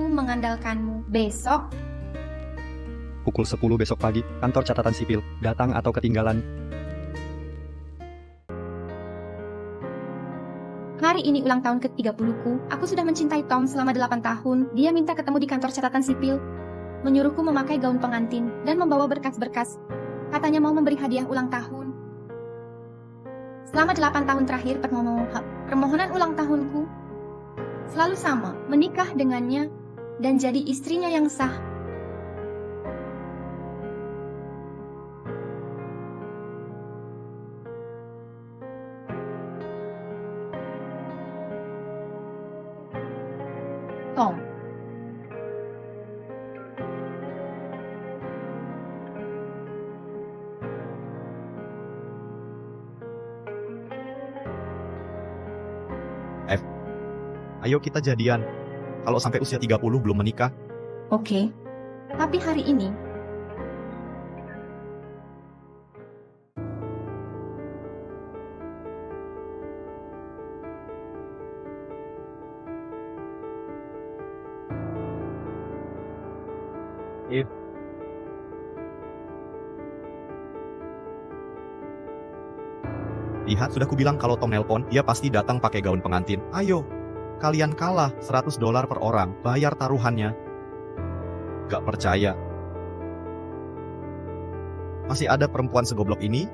aku mengandalkanmu. Besok, Pukul 10 besok pagi, kantor catatan sipil. Datang atau ketinggalan. hari ini ulang tahun ke-30ku. Aku sudah mencintai Tom selama 8 tahun. Dia minta ketemu di kantor catatan sipil. Menyuruhku memakai gaun pengantin dan membawa berkas-berkas. Katanya mau memberi hadiah ulang tahun. Selama 8 tahun terakhir permohonan ulang tahunku selalu sama, menikah dengannya dan jadi istrinya yang sah. Tom. Ayo kita jadian. Kalau sampai usia 30 belum menikah, Oke. Tapi hari ini lihat sudah kubilang kalau Tom nelpon, dia pasti datang pakai gaun pengantin. Ayo, kalian kalah $100 per orang, bayar taruhannya. Gak percaya. Masih ada perempuan segoblok ini?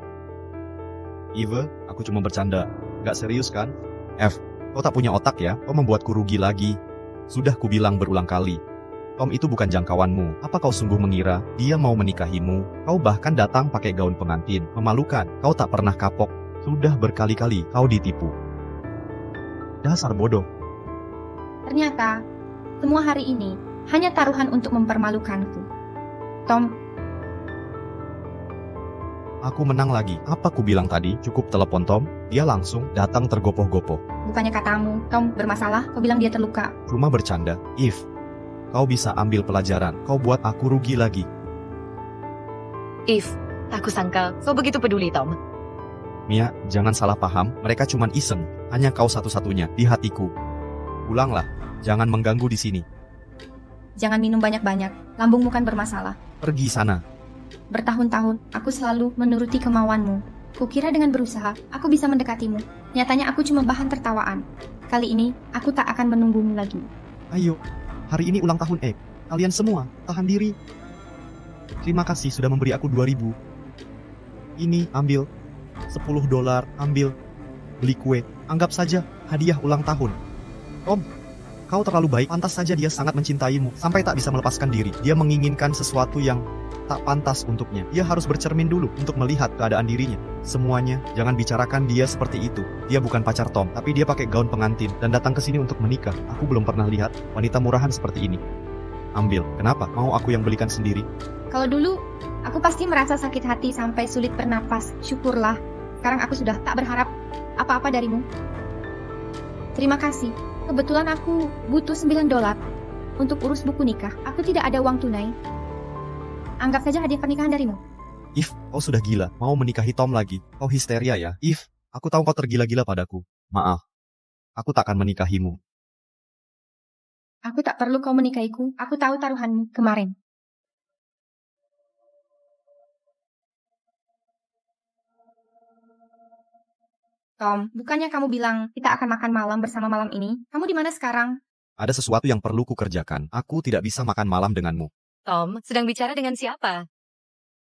Eve, aku cuma bercanda. Gak serius kan? F, kau tak punya otak ya? Kau membuatku rugi lagi. Sudah kubilang berulang kali. Tom itu bukan jangkauanmu. Apa kau sungguh mengira dia mau menikahimu? Kau bahkan datang pakai gaun pengantin. Memalukan. Kau tak pernah kapok. Sudah berkali-kali kau ditipu. Dasar bodoh. ternyata semua hari ini hanya taruhan untuk mempermalukanku. Tom, Aku menang lagi. Apa ku bilang tadi? Cukup telepon Tom. Dia langsung datang tergopoh-gopoh. bukannya katamu Tom bermasalah, kau bilang dia terluka. Cuma bercanda. Eve, kau bisa ambil pelajaran. Kau buat aku rugi lagi. Eve, aku sangka kau begitu peduli, Tom. Mia, jangan salah paham. Mereka cuman iseng. Hanya kau satu-satunya di hatiku. Pulanglah. Jangan mengganggu di sini. Jangan minum banyak-banyak, lambungmu kan bermasalah. Pergi sana. Bertahun-tahun, aku selalu menuruti kemauanmu. Kukira dengan berusaha, aku bisa mendekatimu. Nyatanya aku cuma bahan tertawaan. Kali ini, aku tak akan menunggumu lagi. Ayo. Hari ini ulang tahun Kalian semua, tahan diri. Terima kasih sudah memberi aku 2.000. Ini, ambil. $10, ambil. Beli kue. Anggap saja hadiah ulang tahun. Tom, kau terlalu baik. Pantas saja dia sangat mencintaimu. Sampai tak bisa melepaskan diri. Dia menginginkan sesuatu yang tak pantas untuknya. Dia harus bercermin dulu untuk melihat keadaan dirinya. Semuanya, jangan bicarakan dia seperti itu. Dia bukan pacar Tom, tapi dia pakai gaun pengantin dan datang ke sini untuk menikah. Aku belum pernah lihat wanita murahan seperti ini. Ambil. Kenapa? Mau aku yang belikan sendiri? Kalau dulu, aku pasti merasa sakit hati sampai sulit bernapas. Syukurlah, sekarang aku sudah tak berharap apa-apa darimu. Terima kasih. Kebetulan aku butuh $9 untuk urus buku nikah. Aku tidak ada uang tunai. Anggap saja hadiah pernikahan darimu. Eve, kau sudah gila. Mau menikahi Tom lagi. Kau histeria ya? Eve, aku tahu kau tergila-gila padaku. Maaf. Aku tak akan menikahimu. Aku tak perlu kau menikahiku. Aku tahu taruhanmu kemarin. Tom, bukannya kamu bilang kita akan makan malam bersama malam ini? Kamu di mana sekarang? Ada sesuatu yang perlu kukerjakan. Aku tidak bisa makan malam denganmu. Tom, sedang bicara dengan siapa?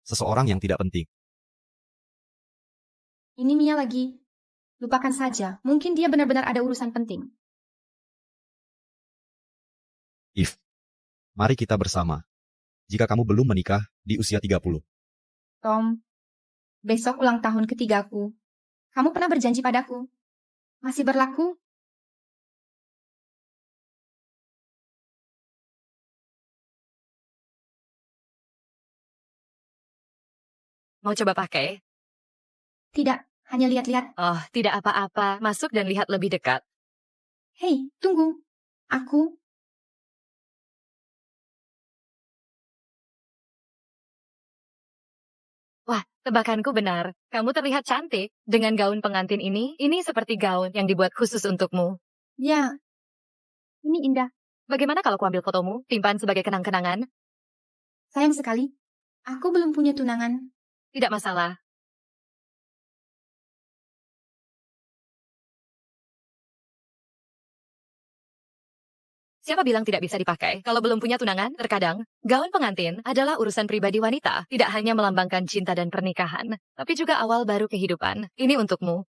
Seseorang yang tidak penting. Ini Mia lagi. Lupakan saja. Mungkin dia benar-benar ada urusan penting. Eve, mari kita bersama. Jika kamu belum menikah di usia 30. Tom, besok ulang tahun ketigaku. Kamu pernah berjanji padaku. Masih berlaku? Mau coba pakai? Tidak, hanya lihat-lihat. Oh, tidak apa-apa. Masuk dan lihat lebih dekat. Hei, tunggu. Aku... Wah, tebakanku benar. Kamu terlihat cantik. Dengan gaun pengantin ini seperti gaun yang dibuat khusus untukmu. Ya, ini indah. Bagaimana kalau aku ambil fotomu, simpan sebagai kenang-kenangan? Sayang sekali, aku belum punya tunangan. Tidak masalah. Siapa bilang tidak bisa dipakai? Kalau belum punya tunangan, terkadang gaun pengantin adalah urusan pribadi wanita. Tidak hanya melambangkan cinta dan pernikahan, tapi juga awal baru kehidupan. Ini untukmu.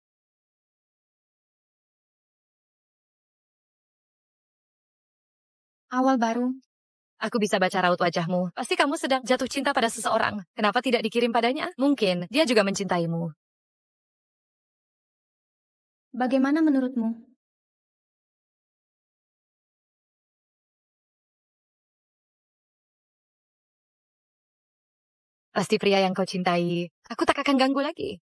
Awal baru. Aku bisa baca raut wajahmu. Pasti kamu sedang jatuh cinta pada seseorang. Kenapa tidak dikirim padanya? Mungkin dia juga mencintaimu. Bagaimana menurutmu? Pasti pria yang kau cintai. Aku tak akan ganggu lagi.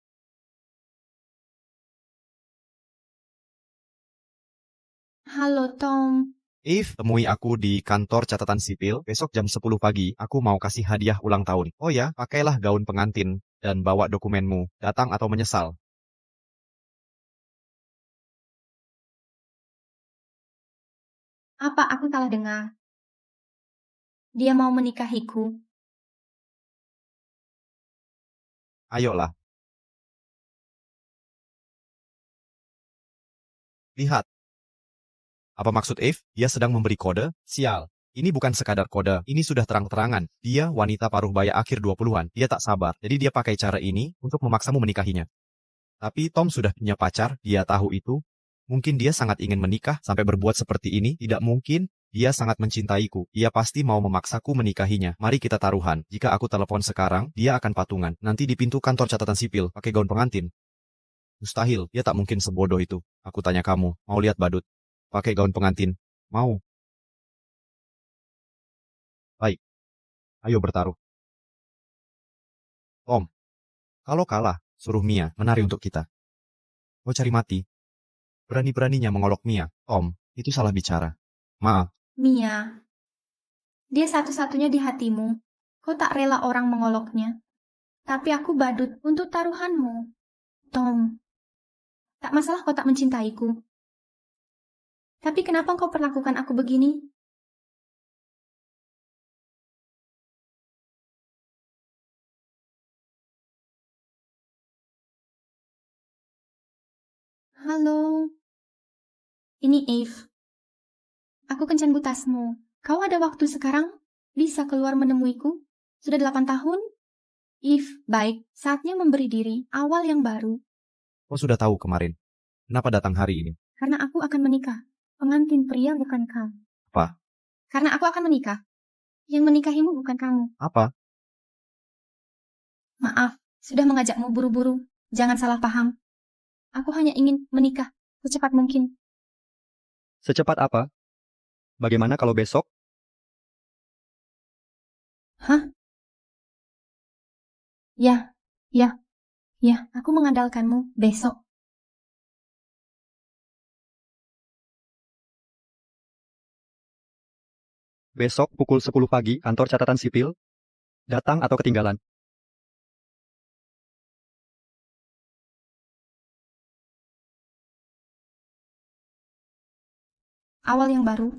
Halo, Tom. Eve, temui aku di kantor catatan sipil. Besok jam 10 pagi, aku mau kasih hadiah ulang tahun. Oh ya, pakailah gaun pengantin dan bawa dokumenmu. Datang atau menyesal. Apa aku salah dengar? Dia mau menikahiku. Ayolah. Lihat. Apa maksud Eve? Dia sedang memberi kode? Sial. Ini bukan sekadar kode, ini sudah terang-terangan. Dia wanita paruh baya akhir 20-an. Dia tak sabar, jadi dia pakai cara ini untuk memaksamu menikahinya. Tapi Tom sudah punya pacar, dia tahu itu. Mungkin dia sangat ingin menikah sampai berbuat seperti ini. Tidak mungkin, dia sangat mencintaiku. Dia pasti mau memaksaku menikahinya. Mari kita taruhan. Jika aku telepon sekarang, dia akan patungan. Nanti di pintu kantor catatan sipil, pakai gaun pengantin. Mustahil, dia tak mungkin sebodoh itu. Aku tanya kamu, mau lihat badut? Pakai gaun pengantin. Mau? Baik. Ayo bertaruh. Tom, kalau kalah, suruh Mia menari untuk kita. Mau cari mati? Berani-beraninya mengolok Mia. Tom, itu salah bicara. Maaf. Mia. Dia satu-satunya di hatimu. Kau tak rela orang mengoloknya. Tapi aku badut untuk taruhanmu. Tom. Tak masalah kau tak mencintaiku. Tapi kenapa kau perlakukan aku begini? Halo. Ini Eve. Aku kencan butasmu. Kau ada waktu sekarang? Bisa keluar menemuiku? Sudah 8 tahun? Eve, baik. Saatnya memberi diri. Awal yang baru. Kau sudah tahu kemarin. Kenapa datang hari ini? Karena aku akan menikah. Pengantin pria bukan kau. Apa? Karena aku akan menikah. Yang menikahimu bukan kamu. Apa? Maaf, sudah mengajakmu buru-buru. Jangan salah paham. Aku hanya ingin menikah secepat mungkin. Secepat apa? Bagaimana kalau besok? Hah? Ya, ya, aku mengandalkanmu besok. Besok pukul 10 pagi, kantor catatan sipil. Datang atau ketinggalan? Awal yang baru.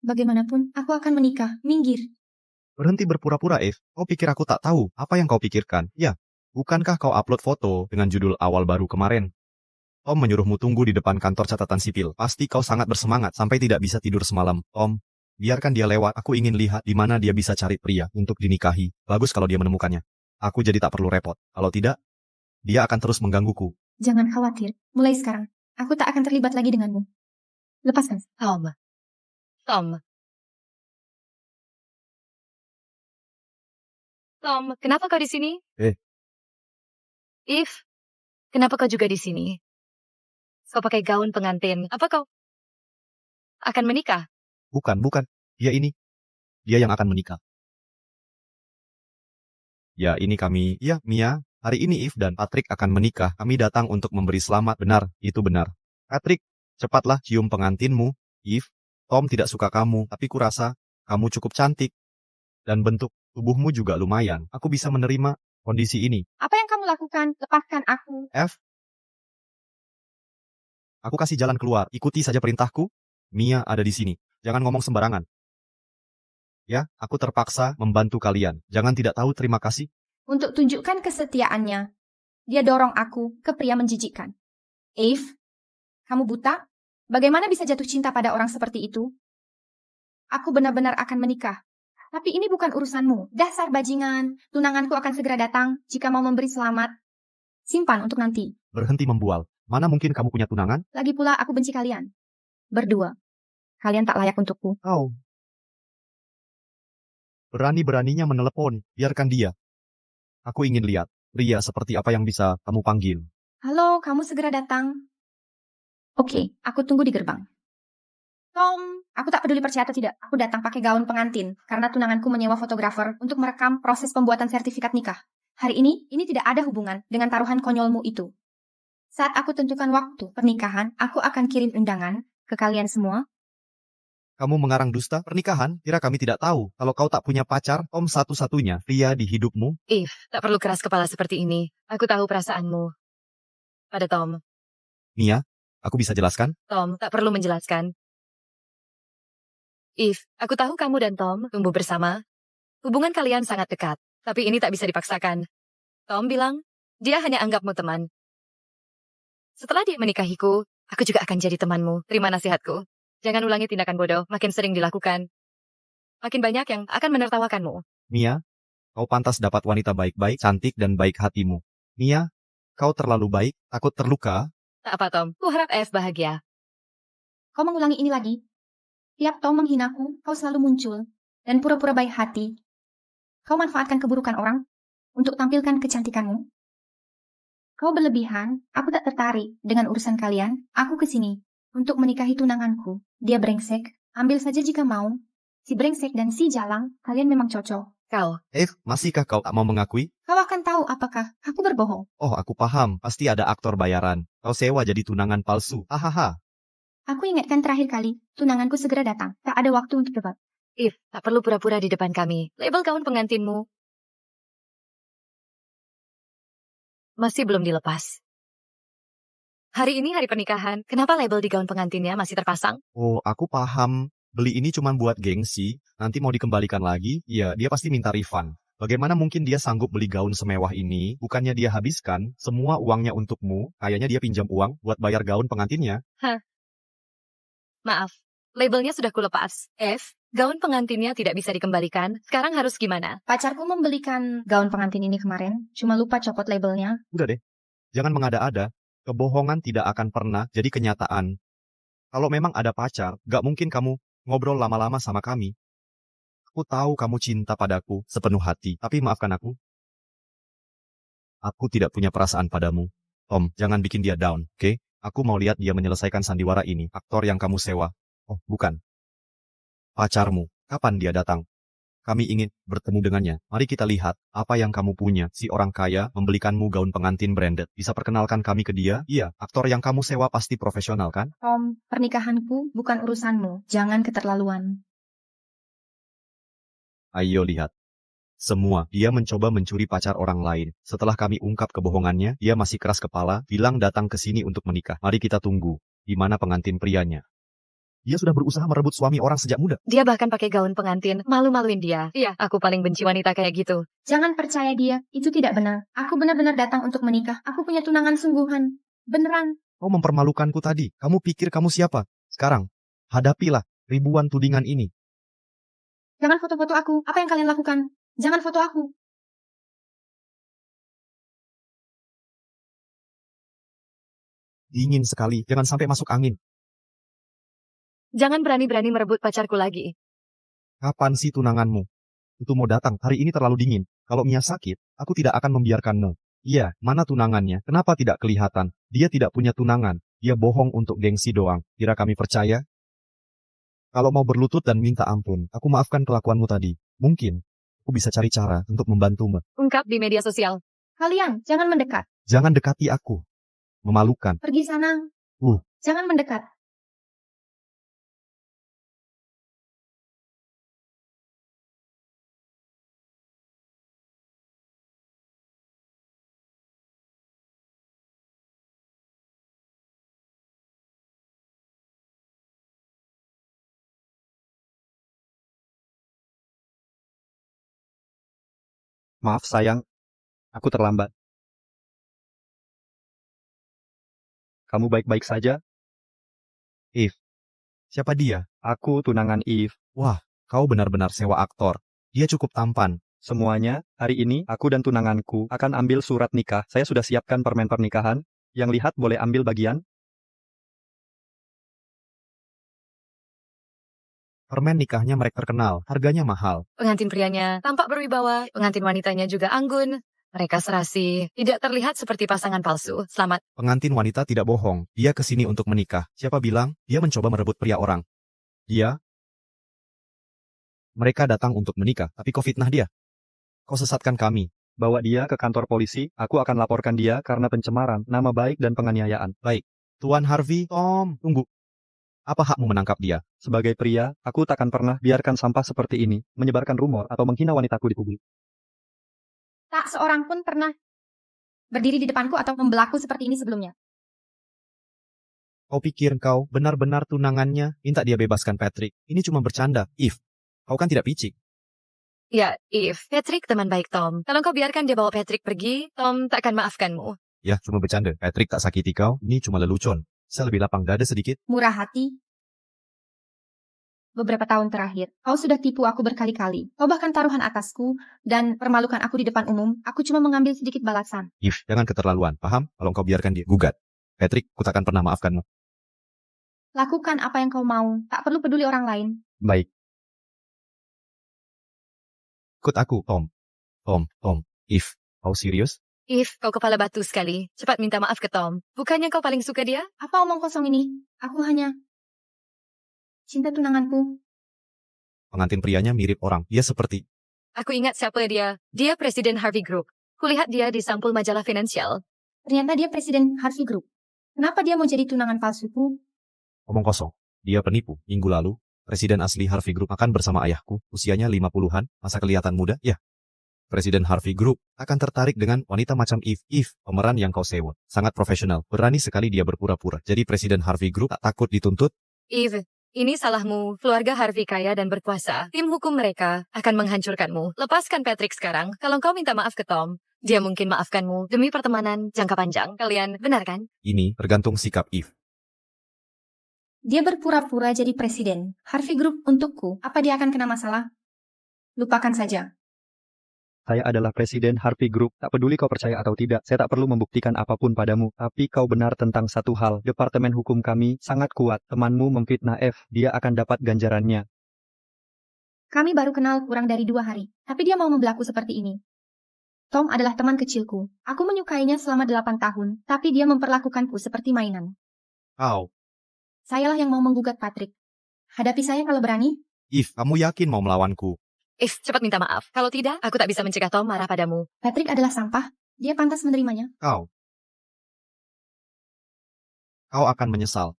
Bagaimanapun, aku akan menikah. Minggir. Berhenti berpura-pura, Eve. Kau pikir aku tak tahu apa yang kau pikirkan? Ya, bukankah kau upload foto dengan judul awal baru kemarin? Tom menyuruhmu tunggu di depan kantor catatan sipil. Pasti kau sangat bersemangat sampai tidak bisa tidur semalam. Tom, biarkan dia lewat. Aku ingin lihat di mana dia bisa cari pria untuk dinikahi. Bagus kalau dia menemukannya. Aku jadi tak perlu repot. Kalau tidak, dia akan terus menggangguku. Jangan khawatir. Mulai sekarang, aku tak akan terlibat lagi denganmu. Lepaskan. Tom. Tom. Tom, kenapa kau di sini? Eve, kenapa kau juga di sini? Kau pakai gaun pengantin. Apa kau akan menikah? Bukan. Dia ini. Dia yang akan menikah. Ya, ini kami. Ya, Mia. Hari ini Eve dan Patrick akan menikah. Kami datang untuk memberi selamat. Benar, itu benar. Patrick, cepatlah cium pengantinmu. Eve, Tom tidak suka kamu, tapi kurasa kamu cukup cantik. Dan bentuk tubuhmu juga lumayan. Aku bisa menerima kondisi ini. Apa yang kamu lakukan? Lepaskan aku. F, Aku kasih jalan keluar. Ikuti saja perintahku. Mia ada di sini. Jangan ngomong sembarangan. Ya, aku terpaksa membantu kalian. Jangan tidak tahu terima kasih. Untuk tunjukkan kesetiaannya, dia dorong aku ke pria menjijikkan. Eve, kamu buta? Bagaimana bisa jatuh cinta pada orang seperti itu? Aku benar-benar akan menikah. Tapi ini bukan urusanmu. Dasar bajingan. Tunanganku akan segera datang jika mau memberi selamat. Simpan untuk nanti. Berhenti membual. Mana mungkin kamu punya tunangan? Lagi pula aku benci kalian. Berdua. Kalian tak layak untukku. Kau. Berani-beraninya menelepon. Biarkan dia. Aku ingin lihat pria seperti apa yang bisa kamu panggil. Halo, kamu segera datang. Oke, aku tunggu di gerbang. Tom, aku tak peduli percaya atau tidak. Aku datang pakai gaun pengantin karena tunanganku menyewa fotografer untuk merekam proses pembuatan sertifikat nikah. Hari ini tidak ada hubungan dengan taruhan konyolmu itu. Saat aku tentukan waktu pernikahan, aku akan kirim undangan ke kalian semua. Kamu mengarang dusta pernikahan? Kira kami tidak tahu kalau kau tak punya pacar, Tom satu-satunya pria di hidupmu. Eve, tak perlu keras kepala seperti ini. Aku tahu perasaanmu pada Tom. Mia, aku bisa jelaskan? Tom, tak perlu menjelaskan. Eve, aku tahu kamu dan Tom tumbuh bersama. Hubungan kalian sangat dekat, tapi ini tak bisa dipaksakan. Tom bilang, dia hanya anggapmu teman. Setelah dia menikahiku, aku juga akan jadi temanmu. Terima nasihatku. Jangan ulangi tindakan bodoh, makin sering dilakukan. Makin banyak yang akan menertawakanmu. Mia, kau pantas dapat wanita baik-baik, cantik dan baik hatimu. Mia, kau terlalu baik, takut terluka. Tak apa, Tom. Ku harap Eve bahagia. Kau mengulangi ini lagi. Tiap Tom menghinaku, kau selalu muncul. Dan pura-pura baik hati. Kau manfaatkan keburukan orang untuk tampilkan kecantikanmu. Kau berlebihan, aku tak tertarik dengan urusan kalian. Aku kesini untuk menikahi tunanganku. Dia brengsek, ambil saja jika mau. Si brengsek dan si jalang, kalian memang cocok. Kau, Eve, masihkah kau tak mau mengakui? Kau akan tahu apakah aku berbohong. Oh, aku paham. Pasti ada aktor bayaran. Kau sewa jadi tunangan palsu. Hahaha. Aku ingatkan terakhir kali, tunanganku segera datang. Tak ada waktu untuk debat. Eve, tak perlu pura-pura di depan kami. Label gaun pengantinmu masih belum dilepas. Hari ini hari pernikahan, kenapa label di gaun pengantinnya masih terpasang? Oh, aku paham. Beli ini cuma buat gengsi. Nanti mau dikembalikan lagi, ya dia pasti minta refund. Bagaimana mungkin dia sanggup beli gaun semewah ini? Bukannya dia habiskan semua uangnya untukmu? Kayaknya dia pinjam uang buat bayar gaun pengantinnya. Maaf, labelnya sudah kulepas. F, gaun pengantinnya tidak bisa dikembalikan. Sekarang harus gimana? Pacarku membelikan gaun pengantin ini kemarin, cuma lupa copot labelnya. Udah deh, jangan mengada-ada. Kebohongan tidak akan pernah jadi kenyataan. Kalau memang ada pacar, gak mungkin kamu ngobrol lama-lama sama kami. Aku tahu kamu cinta padaku sepenuh hati, tapi maafkan aku. Aku tidak punya perasaan padamu. Tom, jangan bikin dia down, oke? Aku mau lihat dia menyelesaikan sandiwara ini, aktor yang kamu sewa. Oh, bukan. Pacarmu, kapan dia datang? Kami ingin bertemu dengannya. Mari kita lihat apa yang kamu punya. Si orang kaya membelikanmu gaun pengantin branded. Bisa perkenalkan kami ke dia? Iya, aktor yang kamu sewa pasti profesional kan? Tom, pernikahanku bukan urusanmu. Jangan keterlaluan. Ayo lihat. Semua, dia mencoba mencuri pacar orang lain. Setelah kami ungkap kebohongannya, dia masih keras kepala, bilang datang ke sini untuk menikah. Mari kita tunggu. Di mana pengantin prianya? Dia sudah berusaha merebut suami orang sejak muda. Dia bahkan pakai gaun pengantin, malu-maluin dia. Iya, aku paling benci wanita kayak gitu. Jangan percaya dia, itu tidak benar. Aku benar-benar datang untuk menikah. Aku punya tunangan sungguhan. Beneran. Kau mempermalukanku tadi. Kamu pikir kamu siapa? Sekarang, hadapilah ribuan tudingan ini. Jangan foto-foto aku. Apa yang kalian lakukan? Jangan foto aku. Dingin sekali, jangan sampai masuk angin. Jangan berani-berani merebut pacarku lagi. Kapan sih tunanganmu? Itu mau datang, hari ini terlalu dingin. Kalau Mia sakit, aku tidak akan membiarkanmu. Iya, mana tunangannya? Kenapa tidak kelihatan? Dia tidak punya tunangan. Dia bohong untuk gengsi doang. Kira kami percaya? Kalau mau berlutut dan minta ampun, aku maafkan kelakuanmu tadi. Mungkin, aku bisa cari cara untuk membantumu. Ungkap di media sosial. Kalian, jangan mendekat. Jangan dekati aku. Memalukan. Pergi sana. Jangan mendekat. Maaf sayang, aku terlambat. Kamu baik-baik saja? Eve. Siapa dia? Aku tunangan Eve. Wah, kau benar-benar sewa aktor. Dia cukup tampan. Semuanya, hari ini aku dan tunanganku akan ambil surat nikah. Saya sudah siapkan permen pernikahan. Yang lihat boleh ambil bagian. Permen nikahnya merek terkenal, harganya mahal. Pengantin prianya tampak berwibawa, pengantin wanitanya juga anggun. Mereka serasi, tidak terlihat seperti pasangan palsu. Selamat. Pengantin wanita tidak bohong, dia kesini untuk menikah. Siapa bilang, dia mencoba merebut pria orang. Mereka datang untuk menikah, tapi kau fitnah dia. Kau sesatkan kami. Bawa dia ke kantor polisi, aku akan laporkan dia karena pencemaran, nama baik dan penganiayaan. Baik, Tuan Harvey, Tom, tunggu. Apa hakmu menangkap dia? Sebagai pria, aku takkan pernah biarkan sampah seperti ini, menyebarkan rumor atau menghina wanitaku di publik. Tak seorang pun pernah berdiri di depanku atau membelaku seperti ini sebelumnya. Kau pikir kau benar-benar tunangannya, minta dia bebaskan Patrick. Ini cuma bercanda, Eve. Kau kan tidak picik. Ya, Eve, Patrick teman baik Tom. Kalau kau biarkan dia bawa Patrick pergi, Tom tak akan maafkanmu. Ya, cuma bercanda. Patrick tak sakiti kau, ini cuma lelucon. Saya lebih lapang dada sedikit. Murah hati. Beberapa tahun terakhir, kau sudah tipu aku berkali-kali. Kau bahkan taruhan atasku dan permalukan aku di depan umum. Aku cuma mengambil sedikit balasan. Eve, jangan keterlaluan, paham? Kalau kau biarkan dia gugat. Patrick, ku takkan pernah maafkanmu. Lakukan apa yang kau mau. Tak perlu peduli orang lain. Baik. Ikut aku, Tom. Tom. Eve, kau serius? Eve, kau kepala batu sekali. Cepat minta maaf ke Tom. Bukannya kau paling suka dia? Apa omong kosong ini? Aku hanya cinta tunanganku. Pengantin prianya mirip orang. Dia seperti... Aku ingat siapa dia. Dia Presiden Harvey Group. Kulihat dia di sampul majalah finansial. Ternyata dia Presiden Harvey Group. Kenapa dia mau jadi tunangan palsuku? Omong kosong. Dia penipu. Minggu lalu, Presiden asli Harvey Group akan bersama ayahku. Usianya 50-an. Masa kelihatan muda? Ya. Presiden Harvey Group akan tertarik dengan wanita macam Eve. Eve, pemeran yang kau sewa. Sangat profesional. Berani sekali dia berpura-pura. Jadi Presiden Harvey Group tak takut dituntut? Eve, ini salahmu. Keluarga Harvey kaya dan berkuasa. Tim hukum mereka akan menghancurkanmu. Lepaskan Patrick sekarang. Kalau kau minta maaf ke Tom, dia mungkin maafkanmu demi pertemanan jangka panjang. Kalian benar kan? Ini tergantung sikap Eve. Dia berpura-pura jadi presiden. Harvey Group untukku. Apa dia akan kena masalah? Lupakan saja. Saya adalah Presiden Harvey Group. Tak peduli kau percaya atau tidak, saya tak perlu membuktikan apapun padamu. Tapi kau benar tentang satu hal. Departemen hukum kami sangat kuat. Temanmu memfitnah F. Dia akan dapat ganjarannya. Kami baru kenal kurang dari 2 hari. Tapi dia mau membelaku seperti ini. Tom adalah teman kecilku. Aku menyukainya selama 8 tahun. Tapi dia memperlakukanku seperti mainan. Kau, Sayalah yang mau menggugat Patrick. Hadapi saya kalau berani. Eve, kamu yakin mau melawanku? Eve, cepat minta maaf. Kalau tidak, aku tak bisa mencegah Tom marah padamu. Patrick adalah sampah. Dia pantas menerimanya. Kau akan menyesal.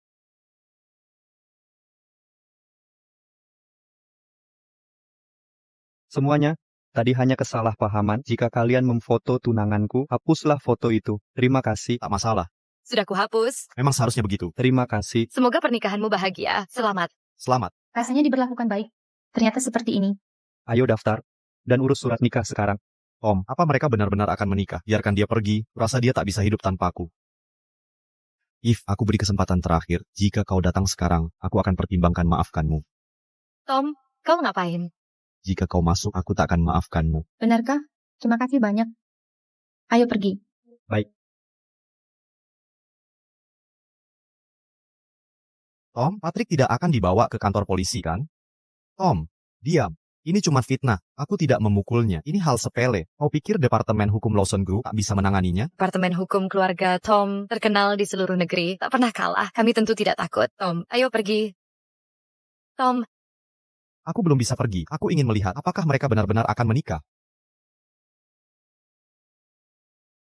Semuanya, tadi hanya kesalahpahaman. Jika kalian memfoto tunanganku, hapuslah foto itu. Terima kasih. Tak masalah. Sudah kuhapus. Memang seharusnya begitu. Terima kasih. Semoga pernikahanmu bahagia. Selamat. Selamat. Rasanya diberlakukan baik. Ternyata seperti ini. Ayo daftar. Dan urus surat nikah sekarang. Tom, apa mereka benar-benar akan menikah? Biarkan dia pergi. Rasa dia tak bisa hidup tanpa aku. Eve, aku beri kesempatan terakhir. Jika kau datang sekarang, aku akan pertimbangkan maafkanmu. Tom, kau ngapain? Jika kau masuk, aku tak akan maafkanmu. Benarkah? Terima kasih banyak. Ayo pergi. Baik. Tom, Patrick tidak akan dibawa ke kantor polisi, kan? Tom, diam. Ini cuma fitnah. Aku tidak memukulnya. Ini hal sepele. Kau pikir Departemen Hukum Lawson Group tak bisa menanganinya? Departemen hukum keluarga Tom terkenal di seluruh negeri. Tak pernah kalah. Kami tentu tidak takut. Tom, ayo pergi. Tom, Aku belum bisa pergi. Aku ingin melihat apakah mereka benar-benar akan menikah.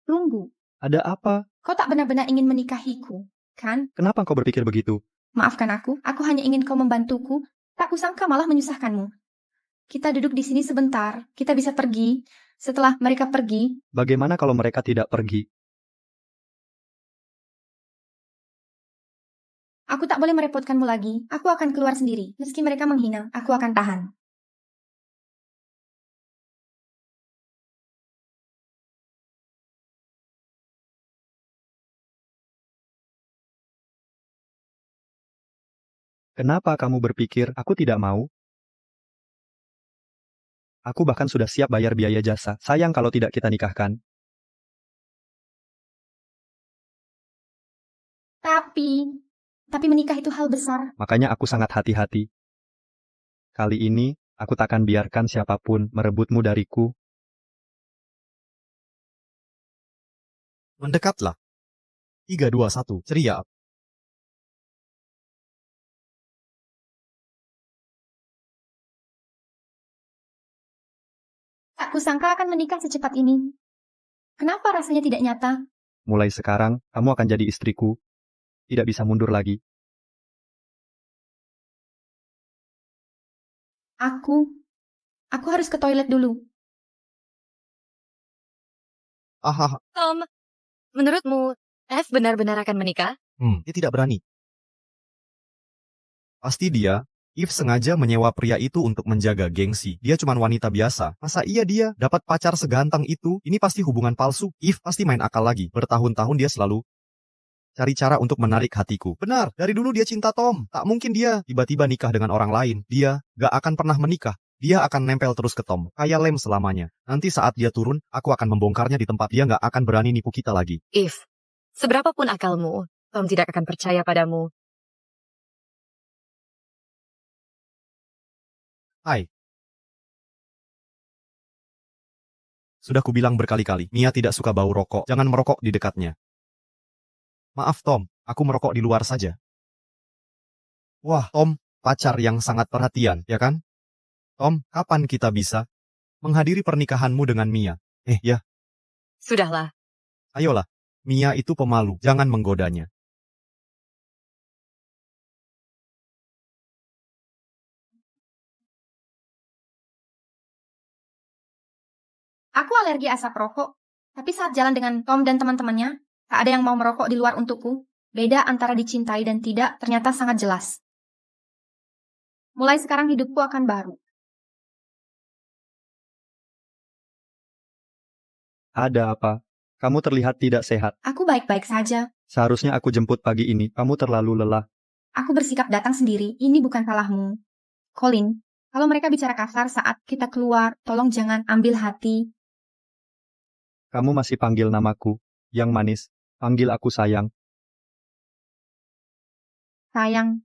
Tunggu. Ada apa? Kau tak benar-benar ingin menikahiku, kan? Kenapa kau berpikir begitu? Maafkan aku hanya ingin kau membantuku. Tak kusangka malah menyusahkanmu. Kita duduk di sini sebentar, kita bisa pergi. Setelah mereka pergi, Bagaimana kalau mereka tidak pergi? aku tak boleh merepotkanmu lagi. Aku akan keluar sendiri. Meski mereka menghina, aku akan tahan. Kenapa kamu berpikir aku tidak mau? Aku bahkan sudah siap bayar biaya jasa. Sayang kalau tidak kita nikahkan. Tapi menikah itu hal besar. Makanya aku sangat hati-hati. Kali ini, aku takkan biarkan siapapun merebutmu dariku. Mendekatlah. 3, 2, 1, ceria. Tak kusangka akan menikah secepat ini. Kenapa rasanya tidak nyata? Mulai sekarang, kamu akan jadi istriku. Tidak bisa mundur lagi. Aku harus ke toilet dulu. Aha, Tom, menurutmu, F benar-benar akan menikah? dia tidak berani. Pasti dia, If sengaja menyewa pria itu untuk menjaga gengsi. Dia cuma wanita biasa. Masa iya dia dapat pacar seganteng itu? Ini pasti hubungan palsu. If pasti main akal lagi. Bertahun-tahun dia selalu cari cara untuk menarik hatiku. Benar, dari dulu dia cinta Tom. Tak mungkin dia tiba-tiba nikah dengan orang lain. Dia gak akan pernah menikah. Dia akan nempel terus ke Tom. Kayak lem selamanya. Nanti saat dia turun, aku akan membongkarnya di tempat dia gak akan berani nipu kita lagi. If, seberapapun akalmu, Tom tidak akan percaya padamu. Hai. Sudah kubilang berkali-kali, Mia tidak suka bau rokok. Jangan merokok di dekatnya. Maaf Tom, aku merokok di luar saja. Wah, Tom, pacar yang sangat perhatian, ya kan? Tom, kapan kita bisa menghadiri pernikahanmu dengan Mia? Ya, Sudahlah, ayolah. Mia itu pemalu, jangan menggodanya. Aku alergi asap rokok. Tapi saat jalan dengan Tom dan teman-temannya, tak ada yang mau merokok di luar untukku. Beda antara dicintai dan tidak ternyata sangat jelas. Mulai sekarang hidupku akan baru. Ada apa? Kamu terlihat tidak sehat. Aku baik-baik saja. Seharusnya aku jemput pagi ini. Kamu terlalu lelah. Aku bersikap datang sendiri. Ini bukan salahmu. Colin, kalau mereka bicara kasar saat kita keluar, tolong jangan ambil hati. Kamu masih panggil namaku. Yang manis. Panggil aku sayang. Sayang,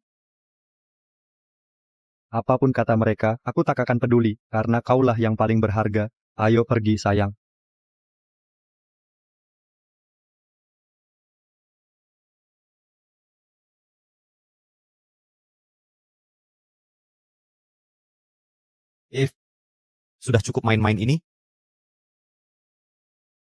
Apapun kata mereka, aku tak akan peduli. Karena kaulah yang paling berharga. Ayo pergi sayang. Sudah cukup main-main ini?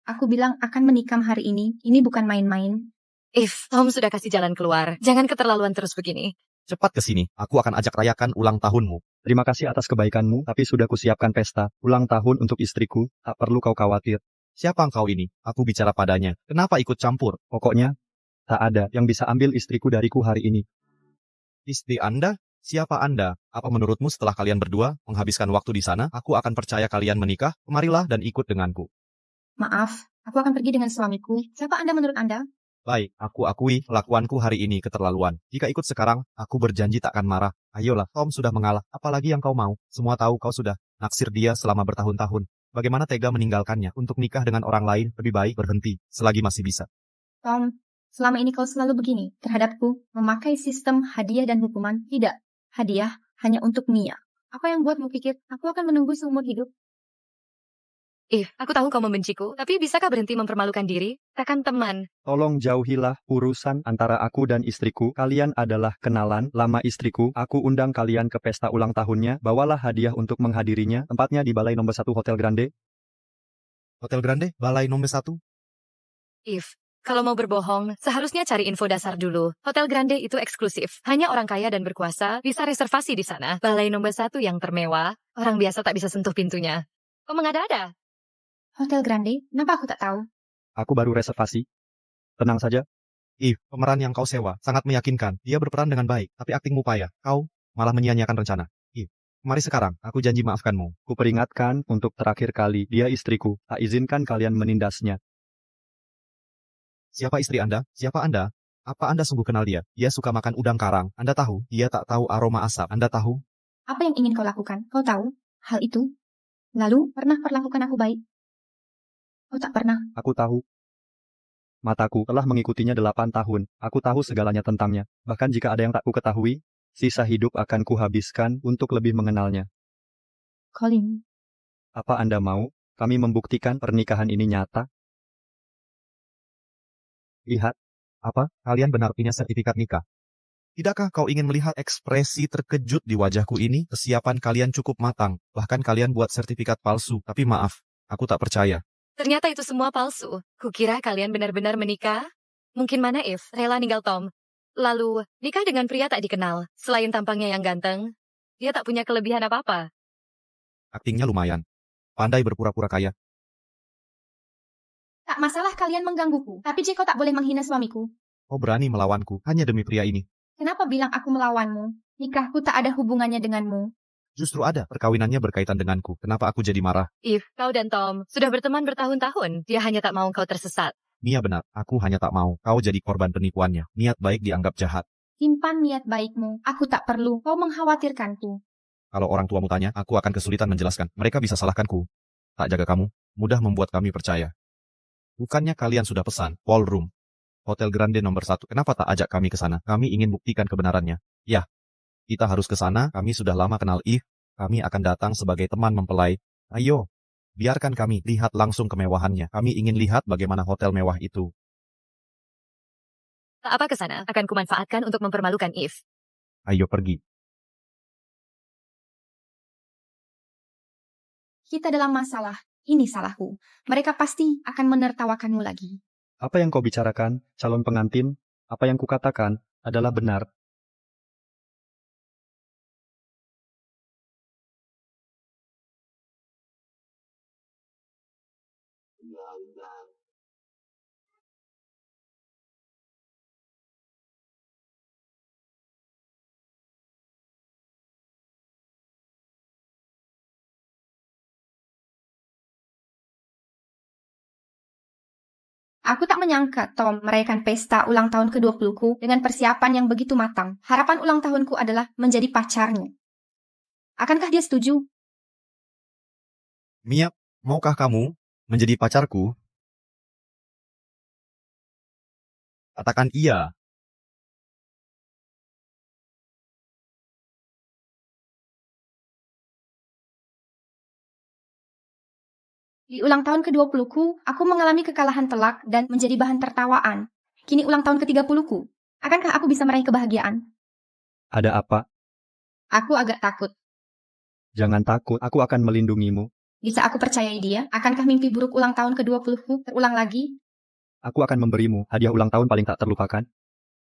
aku bilang akan menikam hari ini. Ini bukan main-main. If, Tom sudah kasih jalan keluar. Jangan keterlaluan terus begini. Cepat ke sini, aku akan ajak rayakan ulang tahunmu. Terima kasih atas kebaikanmu, tapi sudah kusiapkan pesta. Ulang tahun untuk istriku. Tak perlu kau khawatir. Siapa engkau ini? Aku bicara padanya. Kenapa ikut campur? Pokoknya, tak ada yang bisa ambil istriku dariku hari ini. Istri Anda? Siapa Anda? Apa menurutmu setelah kalian berdua menghabiskan waktu di sana, aku akan percaya kalian menikah? Kemarilah dan ikut denganku. Maaf, aku akan pergi dengan suamiku. Siapa Anda menurut Anda? Baik, aku akui kelakuanku hari ini keterlaluan. Jika ikut sekarang, aku berjanji tak akan marah. Ayolah, Tom sudah mengalah. Apalagi yang kau mau? Semua tahu kau sudah naksir dia selama bertahun-tahun. Bagaimana tega meninggalkannya untuk nikah dengan orang lain? Lebih baik berhenti, selagi masih bisa. Tom, selama ini kau selalu begini terhadapku, memakai sistem hadiah dan hukuman. Tidak, hadiah hanya untuk Mia. Apa yang buatmu pikir aku akan menunggu seumur hidup? If, aku tahu kau membenciku, tapi bisakah berhenti mempermalukan diri? Takkan teman. Tolong jauhilah urusan antara aku dan istriku. Kalian adalah kenalan lama istriku. Aku undang kalian ke pesta ulang tahunnya. Bawalah hadiah untuk menghadirinya. Tempatnya di Balai Nomor 1 Hotel Grande. Hotel Grande, Balai Nomor 1. If, kalau mau berbohong, seharusnya cari info dasar dulu. Hotel Grande itu eksklusif. Hanya orang kaya dan berkuasa bisa reservasi di sana. Balai Nomor 1 yang termewah, orang biasa tak bisa sentuh pintunya. Kau mengada-ada? Hotel Grande? Kenapa aku tak tahu? Aku baru reservasi. Tenang saja. Pemeran yang kau sewa sangat meyakinkan. Dia berperan dengan baik, tapi aktingmu payah. Kau malah menyia-nyiakan rencana. Mari sekarang, aku janji maafkanmu. Kuperingatkan untuk terakhir kali, dia istriku. Tak izinkan kalian menindasnya. Siapa istri Anda? Siapa Anda? Apa Anda sungguh kenal dia? Dia suka makan udang karang. Anda tahu, dia tak tahu aroma asap. Anda tahu? Apa yang ingin kau lakukan? Kau tahu hal itu? Lalu, pernah perlakukan aku baik? Kau tak pernah. Aku tahu. Mataku telah mengikutinya 8 tahun. Aku tahu segalanya tentangnya. Bahkan jika ada yang tak ku ketahui, sisa hidup akan kuhabiskan untuk lebih mengenalnya. Colin, Apa Anda mau kami membuktikan pernikahan ini nyata? Lihat. Apa? Kalian benar punya sertifikat nikah? Tidakkah kau ingin melihat ekspresi terkejut di wajahku ini? Kesiapan kalian cukup matang. Bahkan kalian buat sertifikat palsu. Tapi maaf, aku tak percaya. Ternyata itu semua palsu. Kukira kalian benar-benar menikah. Mungkin mana Eve rela ninggal Tom. Lalu, nikah dengan pria tak dikenal. Selain tampangnya yang ganteng, dia tak punya kelebihan apa-apa. Aktingnya lumayan. Pandai berpura-pura kaya. tak masalah kalian menggangguku. Tapi Jeko tak boleh menghina suamiku. Kau berani melawanku hanya demi pria ini. Kenapa bilang aku melawanmu? Nikahku tak ada hubungannya denganmu. Justru ada, perkawinannya berkaitan denganku. Kenapa aku jadi marah? Eve, kau dan Tom sudah berteman bertahun-tahun. Dia hanya tak mau kau tersesat. Mia benar, aku hanya tak mau. Kau jadi korban penipuannya. Niat baik dianggap jahat. Simpan niat baikmu. Aku tak perlu. Kau mengkhawatirkanku. Kalau orang tuamu tanya, aku akan kesulitan menjelaskan. Mereka bisa salahkanku. Tak jaga kamu, mudah membuat kami percaya. Bukannya kalian sudah pesan, ballroom, Hotel Grande nomor 1. Kenapa tak ajak kami ke sana? Kami ingin buktikan kebenarannya. Ya, kita harus ke sana. Kami sudah lama kenal Eve. Kami akan datang sebagai teman mempelai. Ayo, biarkan kami lihat langsung kemewahannya. Kami ingin lihat bagaimana hotel mewah itu. Tak apa ke sana, akan kumanfaatkan untuk mempermalukan Eve. Ayo pergi. Kita dalam masalah. Ini salahku. Mereka pasti akan menertawakanmu lagi. Apa yang kau bicarakan, calon pengantin? Apa yang kukatakan adalah benar. Aku tak menyangka Tom merayakan pesta ulang tahun ke-20-ku dengan persiapan yang begitu matang. Harapan ulang tahunku adalah menjadi pacarnya. Akankah dia setuju? Mia, maukah kamu menjadi pacarku? Katakan iya. Di ulang tahun ke-20-ku, aku mengalami kekalahan telak dan menjadi bahan tertawaan. Kini ulang tahun ke-30-ku. Akankah aku bisa meraih kebahagiaan? Ada apa? Aku agak takut. Jangan takut, aku akan melindungimu. Bisa aku percayai dia? Akankah mimpi buruk ulang tahun ke-20-ku terulang lagi? Aku akan memberimu hadiah ulang tahun paling tak terlupakan.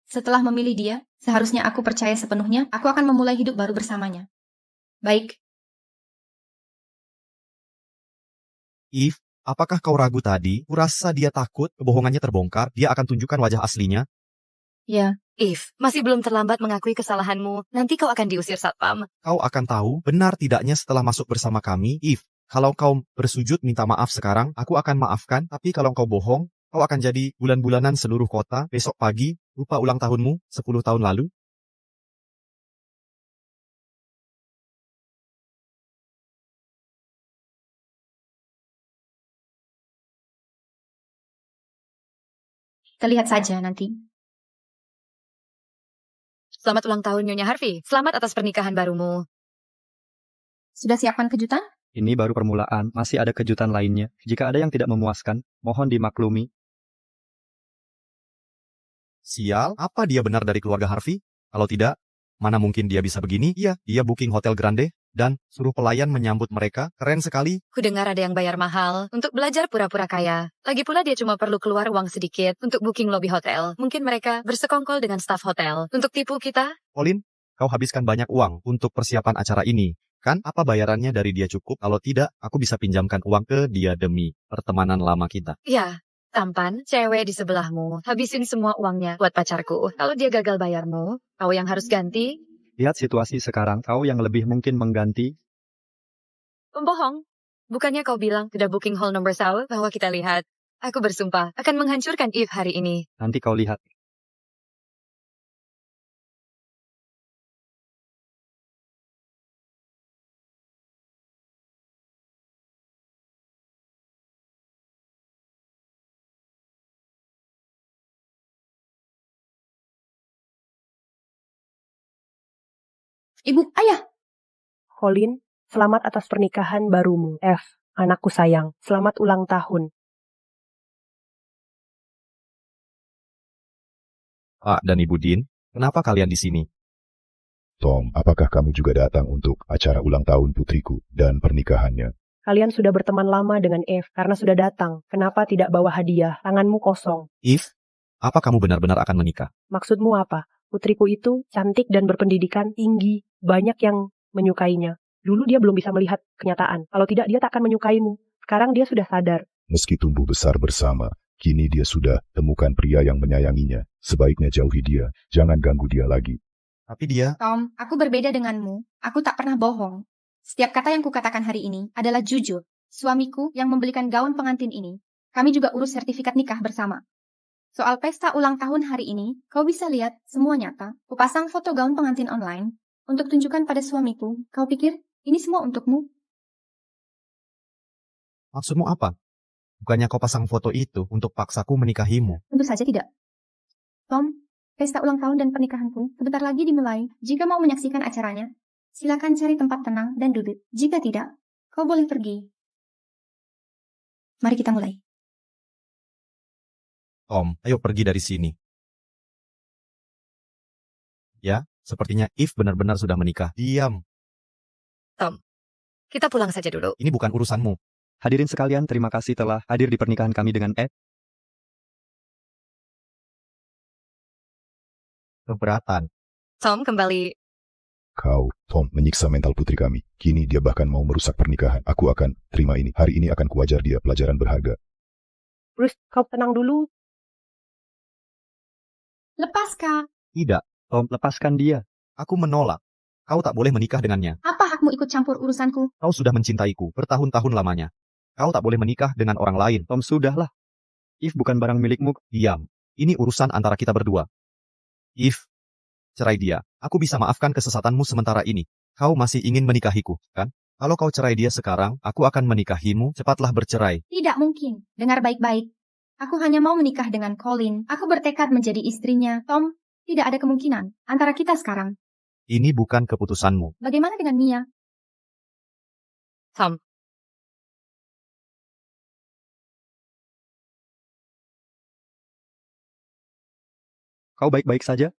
Setelah memilih dia, seharusnya aku percaya sepenuhnya, aku akan memulai hidup baru bersamanya. Baik, Eve, apakah kau ragu tadi? Kurasa dia takut kebohongannya terbongkar. Dia akan tunjukkan wajah aslinya. ya. Eve, masih belum terlambat mengakui kesalahanmu. Nanti kau akan diusir satpam. Kau akan tahu benar tidaknya setelah masuk bersama kami. Eve, kalau kau bersujud minta maaf sekarang, aku akan maafkan. Tapi kalau kau bohong, kau akan jadi bulan-bulanan seluruh kota. Besok pagi, lupa ulang tahunmu 10 tahun lalu. Kita lihat saja nanti. Selamat ulang tahun Nyonya Harvey. Selamat atas pernikahan barumu. Sudah siapkan kejutan? Ini baru permulaan, masih ada kejutan lainnya. Jika ada yang tidak memuaskan, mohon dimaklumi. Sial, apa dia benar dari keluarga Harvey? Kalau tidak, mana mungkin dia bisa begini? Iya, dia booking Hotel Grande, dan suruh pelayan menyambut mereka. Keren sekali. Kudengar ada yang bayar mahal untuk belajar pura-pura kaya. Lagi pula dia cuma perlu keluar uang sedikit untuk booking lobby hotel. Mungkin mereka bersekongkol dengan staf hotel untuk tipu kita. Colin, kau habiskan banyak uang untuk persiapan acara ini. Kan apa bayarannya dari dia cukup? Kalau tidak, aku bisa pinjamkan uang ke dia demi pertemanan lama kita. Ya, tampan, cewek di sebelahmu. Habisin semua uangnya buat pacarku. Kalau dia gagal bayarmu, kau yang harus ganti. Lihat situasi sekarang, kau yang lebih mungkin mengganti. Pembohong. Bukannya kau bilang sudah booking hall nomor 1 bahwa kita lihat. Aku bersumpah akan menghancurkan Eve hari ini. Nanti kau lihat. Ibu, ayah. Colin, selamat atas pernikahan barumu. F, anakku sayang, selamat ulang tahun. Pak dan Ibu Dean, kenapa kalian di sini? Tom, apakah kamu juga datang untuk acara ulang tahun putriku dan pernikahannya? Kalian sudah berteman lama dengan F karena sudah datang. Kenapa tidak bawa hadiah? Tanganmu kosong. Eve, apa kamu benar-benar akan menikah? Maksudmu apa? Putriku itu cantik dan berpendidikan tinggi. Banyak yang menyukainya. Dulu dia belum bisa melihat kenyataan. Kalau tidak, dia tak akan menyukaimu. Sekarang dia sudah sadar. Meski tumbuh besar bersama, kini dia sudah temukan pria yang menyayanginya. Sebaiknya jauhi dia, jangan ganggu dia lagi. Tapi dia... Tom, aku berbeda denganmu. Aku tak pernah bohong. Setiap kata yang kukatakan hari ini adalah jujur. Suamiku yang membelikan gaun pengantin ini. Kami juga urus sertifikat nikah bersama. Soal pesta ulang tahun hari ini, kau bisa lihat semua nyata. Kupasang foto gaun pengantin online untuk tunjukkan pada suamiku. Kau pikir ini semua untukmu? Maksudmu apa? Bukannya kau pasang foto itu untuk paksaku menikahimu? Tentu saja tidak. Tom, pesta ulang tahun dan pernikahanku sebentar lagi dimulai. Jika mau menyaksikan acaranya, silakan cari tempat tenang dan duduk. Jika tidak, kau boleh pergi. Mari kita mulai. Tom, ayo pergi dari sini. Ya, sepertinya Eve benar-benar sudah menikah. Diam, Tom, kita pulang saja dulu. ini bukan urusanmu. Hadirin sekalian, terima kasih telah hadir di pernikahan kami dengan Ed. Keberatan. Tom, kembali. Kau, Tom, menyiksa mental putri kami. Kini dia bahkan mau merusak pernikahan. Aku akan terima ini. Hari ini akan kuajar dia pelajaran berharga. Bruce, kau tenang dulu. Lepas, Kak. Tidak, Tom, lepaskan dia. aku menolak. Kau tak boleh menikah dengannya. Apa hakmu ikut campur urusanku? Kau sudah mencintaiku bertahun-tahun lamanya. Kau tak boleh menikah dengan orang lain. Tom, sudahlah. Eve bukan barang milikmu. Diam. Ini urusan antara kita berdua. Eve, cerai dia. Aku bisa maafkan kesesatanmu sementara ini. Kau masih ingin menikahiku, kan? Kalau kau cerai dia sekarang, aku akan menikahimu. Cepatlah bercerai. Tidak mungkin. Dengar baik-baik. Aku hanya mau menikah dengan Colin. Aku bertekad menjadi istrinya. Tom, tidak ada kemungkinan antara kita sekarang. Ini bukan keputusanmu. Bagaimana dengan Mia? Tom, Kau baik-baik saja?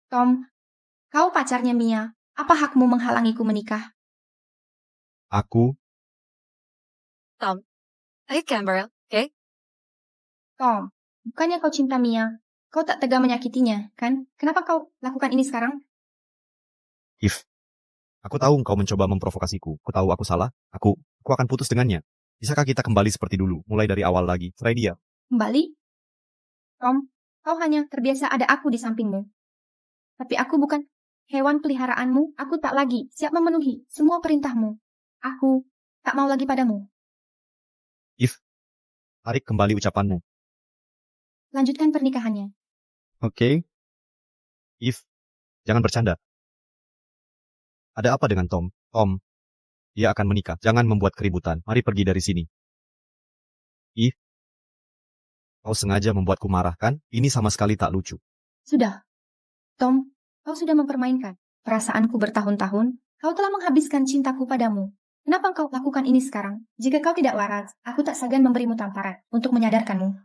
Tom, kau pacarnya Mia. Apa hakmu menghalangiku menikah? Aku, ayo Campbell, oke? Tom, bukannya kau cinta Mia? Kau tak tega menyakitinya, kan? Kenapa kau lakukan ini sekarang? Eve. Aku tahu kau mencoba memprovokasiku. Aku tahu aku salah. Aku akan putus dengannya. Bisakah kita kembali seperti dulu, mulai dari awal lagi? Cerai dia. Kembali? Tom, kau hanya terbiasa ada aku di sampingmu. Tapi aku bukan hewan peliharaanmu. Aku tak lagi siap memenuhi semua perintahmu. Aku tak mau lagi padamu. Eve, tarik kembali ucapanmu. Lanjutkan pernikahannya. Oke. Eve, jangan bercanda. Ada apa dengan Tom? Tom, dia akan menikah. Jangan membuat keributan. Mari pergi dari sini. Eve, kau sengaja membuatku marah, kan? Ini sama sekali tak lucu. Sudah. Tom, kau sudah mempermainkan perasaanku bertahun-tahun. Kau telah menghabiskan cintaku padamu. Kenapa kau lakukan ini sekarang? Jika kau tidak waras, aku tak segan memberimu tamparan untuk menyadarkanmu.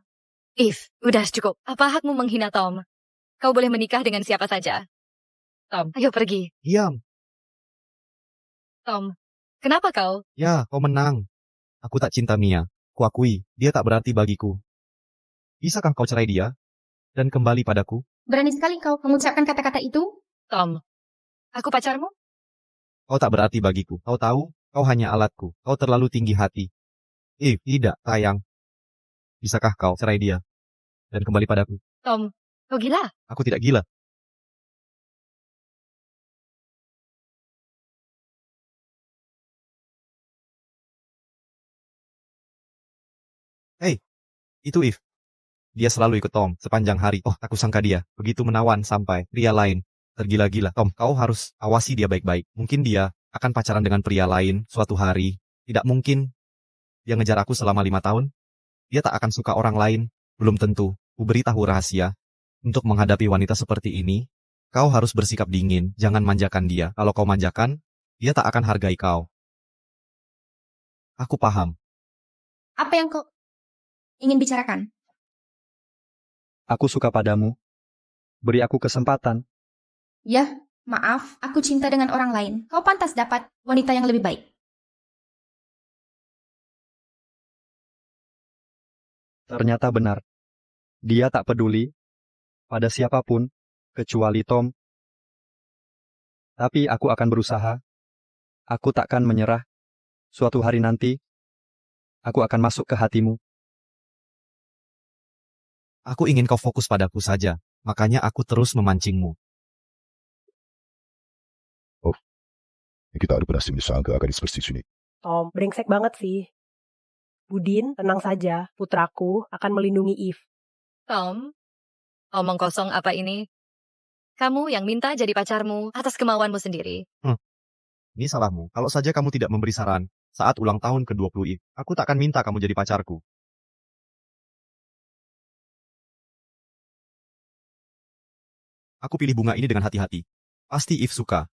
Eve, udah cukup. Apa hakmu menghina Tom? Kau boleh menikah dengan siapa saja. Tom, ayo pergi. Diam. Tom, kenapa kau? Ya, kau menang. Aku tak cinta Mia. Kuakui, dia tak berarti bagiku. Bisakah kau cerai dia dan kembali padaku? Berani sekali kau mengucapkan kata-kata itu? Tom, aku pacarmu? Kau tak berarti bagiku. Kau tahu, kau hanya alatku. Kau terlalu tinggi hati. Tidak, sayang. Bisakah kau cerai dia dan kembali padaku? Tom, kau gila? Aku tidak gila. Hei, itu Eve. Dia selalu ikut Tom sepanjang hari. Oh, aku sangka dia begitu menawan sampai pria lain tergila-gila. Tom, kau harus awasi dia baik-baik. Mungkin dia akan pacaran dengan pria lain suatu hari. Tidak mungkin dia ngejar aku selama 5 tahun. Dia tak akan suka orang lain. Belum tentu. Ku beritahu rahasia. Untuk menghadapi wanita seperti ini, Kau harus bersikap dingin, jangan manjakan dia. Kalau kau manjakan, dia tak akan hargai kau. Aku paham. Apa yang kau ingin bicarakan? Aku suka padamu. Beri aku kesempatan. Ya, maaf, aku cinta dengan orang lain. Kau pantas dapat wanita yang lebih baik. Ternyata benar. Dia tak peduli pada siapapun, kecuali Tom. Tapi aku akan berusaha. Aku takkan menyerah. Suatu hari nanti, aku akan masuk ke hatimu. Aku ingin kau fokus padaku saja, makanya aku terus memancingmu. Kita ada berhasil menyangka akan seperti ini. Tom, brengsek banget sih. Budin, tenang saja. Putraku akan melindungi Eve. Tom, omong kosong apa ini? Kamu yang minta jadi pacarmu atas kemauanmu sendiri. Ini salahmu. Kalau saja kamu tidak memberi saran saat ulang tahun ke-20 Eve, aku tak akan minta kamu jadi pacarku. Aku pilih bunga ini dengan hati-hati. Pasti Eve suka.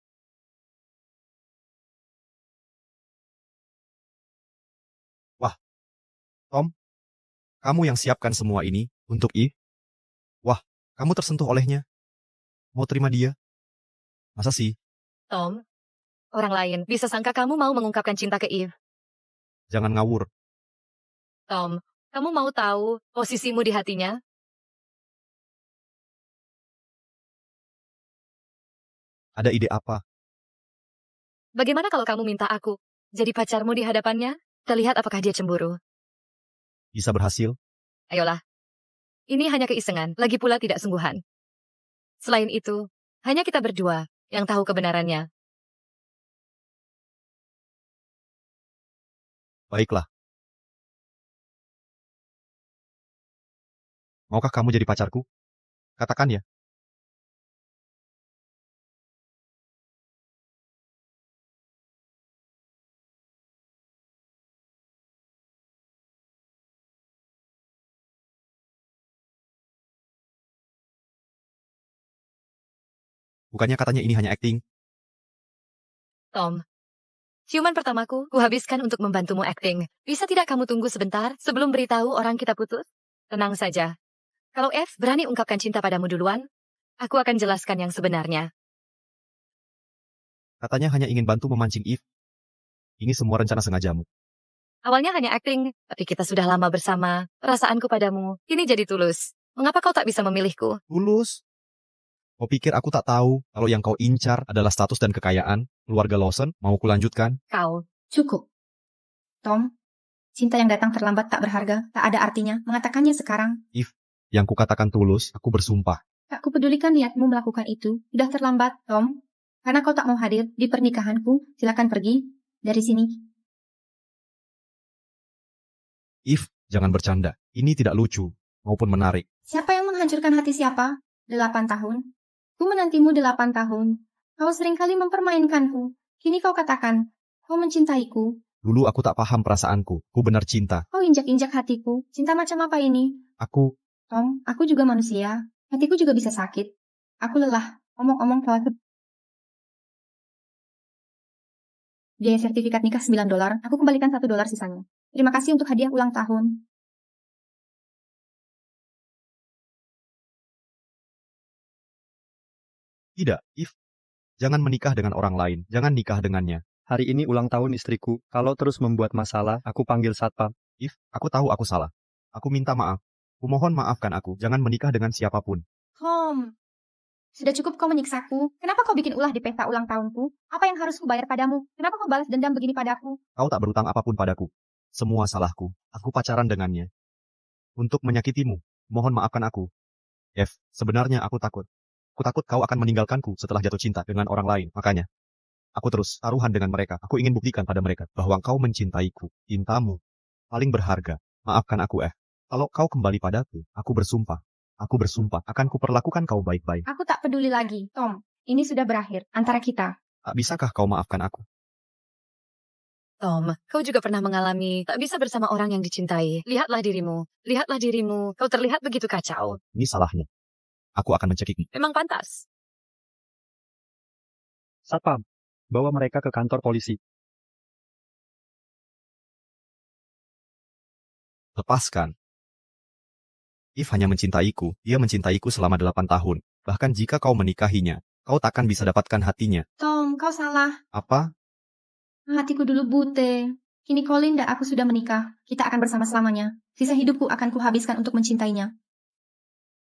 Wah, Tom, kamu yang siapkan semua ini untuk Eve? Wah, kamu tersentuh olehnya. Mau terima dia? Masa sih? Tom, orang lain bisa sangka kamu mau mengungkapkan cinta ke Eve. Jangan ngawur. Tom, kamu mau tahu posisimu di hatinya? Ada ide apa? Bagaimana kalau kamu minta aku jadi pacarmu di hadapannya? Kita lihat apakah dia cemburu. Bisa berhasil? Ayolah. Ini hanya keisengan, lagi pula tidak sungguhan. Selain itu, hanya kita berdua yang tahu kebenarannya. Baiklah. Maukah kamu jadi pacarku? Katakan ya. Bukannya katanya ini hanya acting? Tom, ciuman pertamaku kuhabiskan untuk membantumu acting. Bisa tidak kamu tunggu sebentar sebelum beritahu orang kita putus? Tenang saja. Kalau F berani ungkapkan cinta padamu duluan, aku akan jelaskan yang sebenarnya. Katanya hanya ingin bantu memancing Eve. Ini semua rencana sengajamu. Awalnya hanya acting, tapi kita sudah lama bersama. Perasaanku padamu kini jadi tulus. Mengapa kau tak bisa memilihku? Tulus. Kau pikir aku tak tahu kalau yang kau incar adalah status dan kekayaan keluarga Lawson? Mau kulanjutkan? Kau. Cukup. Tom, cinta yang datang terlambat tak berharga, tak ada artinya. Mengatakannya sekarang. Yang kukatakan tulus, aku bersumpah. Tak kupedulikan niatmu melakukan itu. Sudah terlambat, Tom. Karena kau tak mau hadir di pernikahanku, silakan pergi dari sini. Eve, jangan bercanda. Ini tidak lucu maupun menarik. Siapa yang menghancurkan hati siapa? 8 tahun. Ku menantimu 8 tahun. Kau seringkali mempermainkanku. Kini kau katakan, kau mencintaiku. Dulu aku tak paham perasaanku. Ku benar cinta. Kau injak-injak hatiku. Cinta macam apa ini? Tom, aku juga manusia. Hatiku juga bisa sakit. Aku lelah. Omong-omong telah biaya sertifikat nikah $9. Aku kembalikan $1 sisanya. Terima kasih untuk hadiah ulang tahun. Tidak, Eve. Jangan menikah dengan orang lain. Jangan nikah dengannya. Hari ini ulang tahun istriku. Kalau terus membuat masalah, aku panggil satpam. Eve, aku tahu aku salah. Aku minta maaf. Kumohon maafkan aku. Jangan menikah dengan siapapun. Tom, sudah cukup kau menyiksaku. Kenapa kau bikin ulah di pesta ulang tahunku? Apa yang harus kubayar padamu? Kenapa kau balas dendam begini padaku? Kau tak berutang apapun padaku. Semua salahku. Aku pacaran dengannya. Untuk menyakitimu. Mohon maafkan aku. Eve, sebenarnya aku takut. Aku takut kau akan meninggalkanku setelah jatuh cinta dengan orang lain. Makanya, aku terus taruhan dengan mereka. Aku ingin buktikan pada mereka bahwa kau mencintaiku. Cintamu paling berharga. Maafkan aku, Kalau kau kembali padaku, aku bersumpah akan kuperlakukan kau baik-baik. Aku tak peduli lagi, Tom. Ini sudah berakhir antara kita. Tak bisakah kau maafkan aku? Tom, kau juga pernah mengalami tak bisa bersama orang yang dicintai. Lihatlah dirimu. Kau terlihat begitu kacau. Ini salahnya. Aku akan mencekikmu. Memang pantas. Satpam, bawa mereka ke kantor polisi. Lepaskan. If hanya mencintaiku, dia mencintaiku selama 8 tahun. Bahkan jika kau menikahinya, kau takkan bisa dapatkan hatinya. Tom, kau salah. Apa? Hatiku dulu bute. Kini Colin dan aku sudah menikah. Kita akan bersama selamanya. Sisa hidupku akan kuhabiskan untuk mencintainya.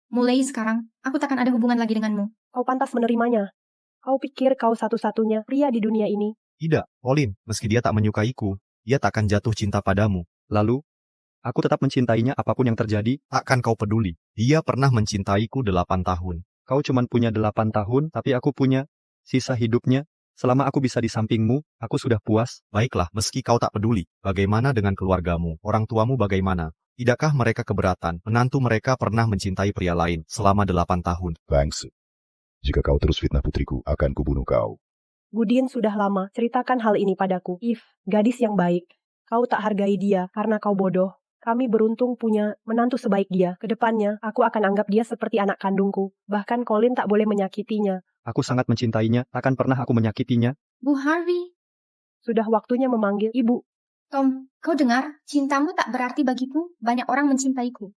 Mulai sekarang, aku takkan ada hubungan lagi denganmu. Kau pantas menerimanya. Kau pikir kau satu-satunya pria di dunia ini? Tidak, Colin, meski dia tak menyukaiku, dia takkan jatuh cinta padamu. Lalu, aku tetap mencintainya apapun yang terjadi. Takkan kau peduli. Dia pernah mencintaiku 8 tahun. Kau cuman punya 8 tahun, tapi aku punya sisa hidupnya. Selama aku bisa di sampingmu, aku sudah puas. Baiklah, meski kau tak peduli. Bagaimana dengan keluargamu? Orang tuamu bagaimana? Tidakkah mereka keberatan? Menantu mereka pernah mencintai pria lain selama 8 tahun. Bangsa. Jika kau terus fitnah putriku, akan kubunuh kau. Budin sudah lama ceritakan hal ini padaku. If, gadis yang baik. Kau tak hargai dia karena kau bodoh. Kami beruntung punya menantu sebaik dia. Kedepannya, aku akan anggap dia seperti anak kandungku. Bahkan Colin tak boleh menyakitinya. Aku sangat mencintainya, takkan pernah aku menyakitinya. Bu Harvey, Sudah waktunya memanggil ibu. Tom, kau dengar? Cintamu tak berarti bagiku. Banyak orang mencintaiku.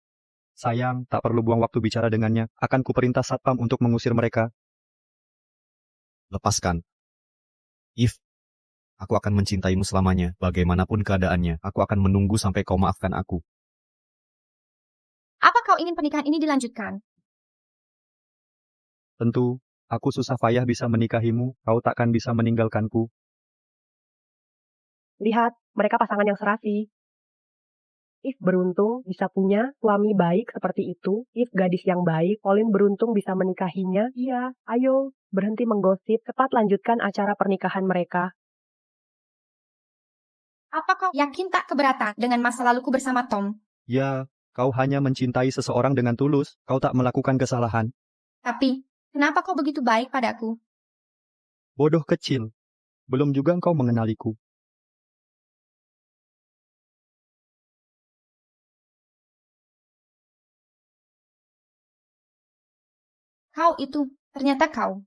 Sayang, tak perlu buang waktu bicara dengannya. Akan kuperintah satpam untuk mengusir mereka. Lepaskan. If, aku akan mencintaimu selamanya. Bagaimanapun keadaannya, aku akan menunggu sampai kau maafkan aku. Apa kau ingin pernikahan ini dilanjutkan? Tentu, aku susah payah bisa menikahimu, kau takkan bisa meninggalkanku. Lihat, mereka pasangan yang serasi. If beruntung bisa punya suami baik seperti itu. If gadis yang baik, Colin beruntung bisa menikahinya. Iya, ayo, berhenti menggosip. Cepat lanjutkan acara pernikahan mereka. Apa kau yakin tak keberatan dengan masa laluku bersama Tom? Ya, kau hanya mencintai seseorang dengan tulus, kau tak melakukan kesalahan. Tapi, kenapa kau begitu baik padaku? Bodoh kecil. Belum juga engkau mengenaliku. Kau itu, ternyata kau.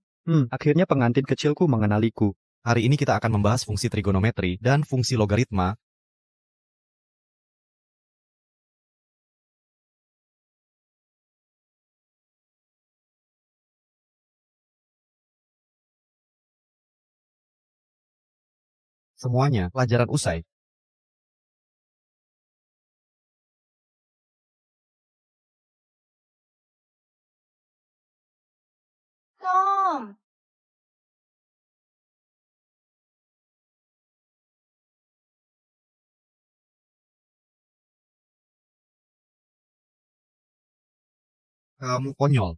Akhirnya pengantin kecilku mengenaliku. Hari ini kita akan membahas fungsi trigonometri dan fungsi logaritma. Semuanya pelajaran usai. Tom! Kamu konyol.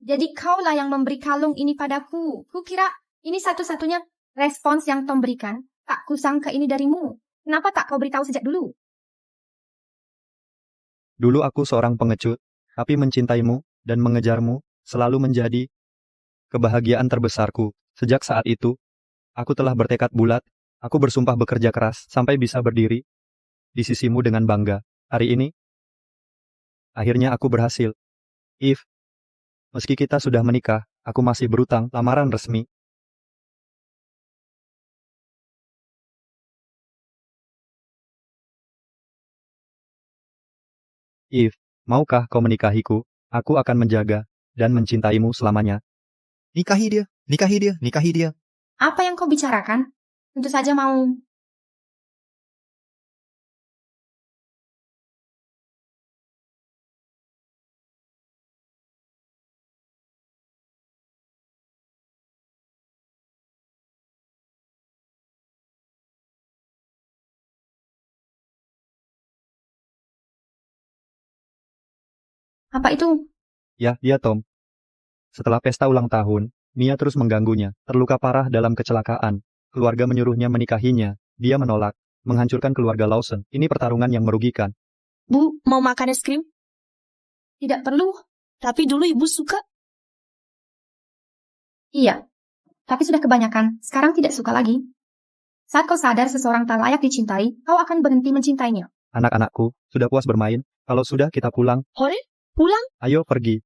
Jadi kaulah yang memberi kalung ini padaku. Kukira ini satu-satunya respons yang Tom berikan. Tak kusangka ini darimu. Kenapa tak kau beritahu sejak dulu? Dulu aku seorang pengecut, tapi mencintaimu dan mengejarmu selalu menjadi kebahagiaan terbesarku. Sejak saat itu, aku telah bertekad bulat, aku bersumpah bekerja keras sampai bisa berdiri di sisimu dengan bangga. Hari ini, akhirnya aku berhasil. If, meski kita sudah menikah, aku masih berutang lamaran resmi. If, maukah kau menikahiku? Aku akan menjaga dan mencintaimu selamanya. Nikahi dia, nikahi dia, nikahi dia. Apa yang kau bicarakan? Tentu saja mau. Apa itu? Ya, Tom. Setelah pesta ulang tahun, Mia terus mengganggunya, terluka parah dalam kecelakaan. Keluarga menyuruhnya menikahinya. Dia menolak, menghancurkan keluarga Lawson. Ini pertarungan yang merugikan. Bu, mau makan es krim? Tidak perlu. Tapi dulu ibu suka. Iya. Tapi sudah kebanyakan. Sekarang tidak suka lagi. Saat kau sadar seseorang tak layak dicintai, kau akan berhenti mencintainya. Anak-anakku, sudah puas bermain? Kalau sudah kita pulang. Hore? Pulang? Ayo pergi.